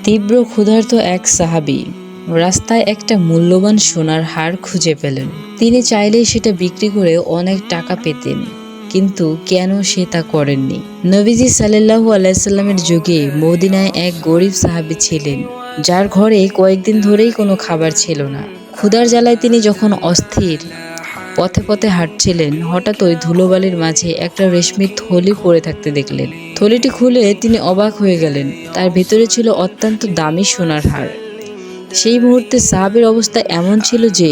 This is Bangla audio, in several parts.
তীব্র ক্ষুধার্ত এক সাহাবী রাস্তায় একটা মূল্যবান সোনার হার খুঁজে পেলেন। তিনি চাইলেই সেটা বিক্রি করে অনেক টাকা পেতেন, কিন্তু কেন সে তা করেননি। নবীজি সাল্লাল্লাহু আলাইহি সাল্লামের যুগে মদিনায় এক গরিব সাহাবী ছিলেন, যার ঘরে কয়েকদিন ধরেই কোনো খাবার ছিল না। ক্ষুধার জ্বালায় তিনি যখন অস্থির পথে পথে হাঁটছিলেন, হঠাৎ ওই ধুলোবালির মাঝে একটা রেশমির থলি পড়ে থাকতে দেখলেন। থলিটি খুলে তিনি অবাক হয়ে গেলেন। তার ভেতরে ছিল অত্যন্ত দামি সোনার হার। সেই মুহূর্তে সাহাবীর অবস্থা এমন ছিল যে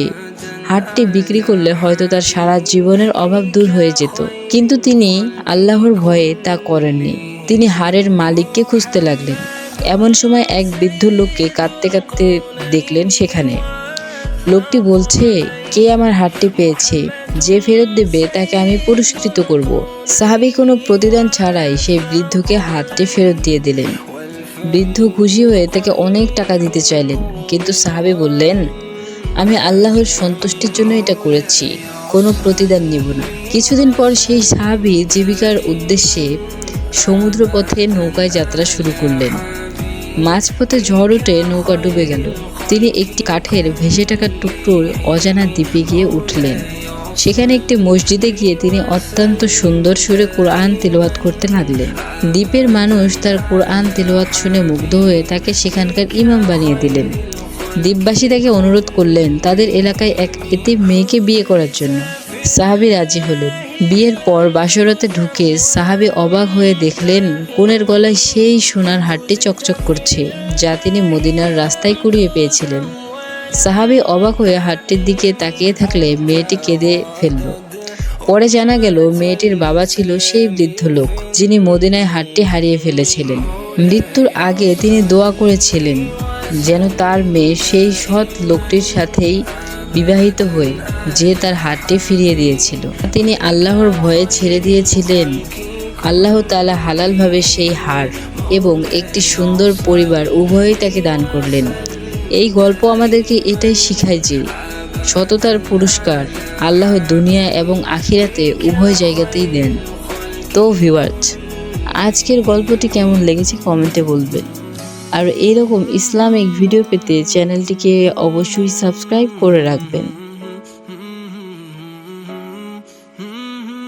হারটি বিক্রি করলে হয়তো তার সারা জীবনের অভাব দূর হয়ে যেত, কিন্তু তিনি আল্লাহর ভয়ে তা করেননি। তিনি হারের মালিককে খুঁজতে লাগলেন। এমন সময় এক বৃদ্ধ লোককে কাঁদতে কাঁদতে দেখলেন সেখানে। লোকটি বলছে, কে আমার হারটি পেয়েছে, যে ফেরত দেবে তাকে আমি পুরস্কৃত করব। সাহাবী কোনো প্রতিদান ছাড়াই সেই বৃদ্ধকে হারটি ফেরত দিয়ে দিলেন। বৃদ্ধ খুশি হয়ে তাকে অনেক টাকা দিতে চাইলেন, কিন্তু সাহাবী বললেন, আমি আল্লাহর সন্তুষ্টির জন্য এটা করেছি, কোনো প্রতিদান নিব না। কিছুদিন পর সেই সাহাবী জীবিকার উদ্দেশ্যে সমুদ্রপথে নৌকায় যাত্রা শুরু করলেন। মাঝপথে ঝড় উঠে নৌকা ডুবে গেল। তিনি একটি কাঠের ভেসে থাকা টুকরোর অজানা দ্বীপে গিয়ে উঠলেন। সেখানে একটি মসজিদে গিয়ে তিনি অত্যন্ত সুন্দর সুরে কোরআন তিলাওয়াত করতে লাগলেন। দ্বীপের মানুষ তার কোরআন তিলাওয়াত শুনে মুগ্ধ হয়ে তাকে সেখানকার ইমাম বানিয়ে দিলেন। দ্বীপবাসী তাকে অনুরোধ করলেন তাদের এলাকায় এক এতিম মেয়েকে বিয়ে করার জন্য। সাহাবী রাজি হলেন। বিয়ের পর বাসরাতে ঢুকে সাহাবী অবাক হয়ে দেখলেন কনের গলায় সেই সোনার হারটি চকচক করছে, যা তিনি মদিনার রাস্তায় কুড়িয়ে পেয়েছিলেন। সাহাবী অবাক হয়ে হারটির দিকে তাকিয়ে থাকলে মেয়েটি কেঁদে ফেলল। পরে জানা গেল মেয়েটির বাবা ছিল সেই বৃদ্ধ লোক, যিনি মদিনায় হারটি হারিয়ে ফেলেছিলেন। মৃত্যুর আগে তিনি দোয়া করেছিলেন যেন তার মেয়ে সেই সৎ লোকটির সাথেই বিবাহিত হয়ে যে তার হারটি ফিরিয়ে দিয়েছিল। তিনি আল্লাহর ভয়ে ছেড়ে দিয়েছিলেন। আল্লাহ তাআলা হালালভাবে সেই হার এবং একটি সুন্দর পরিবার উভয়ই তাকে দান করলেন। এই গল্প আমাদেরকে এটাই শিখায় যে সততার পুরস্কার আল্লাহ দুনিয়া এবং আখিরাতে উভয় জায়গাতেই দেন। তো ভিউয়ার্স, আজকের গল্পটি কেমন লেগেছে কমেন্টে বলবেন। আর এরকম ইসলামিক ভিডিও পেতে চ্যানেলটিকে অবশ্যই সাবস্ক্রাইব করে রাখবেন।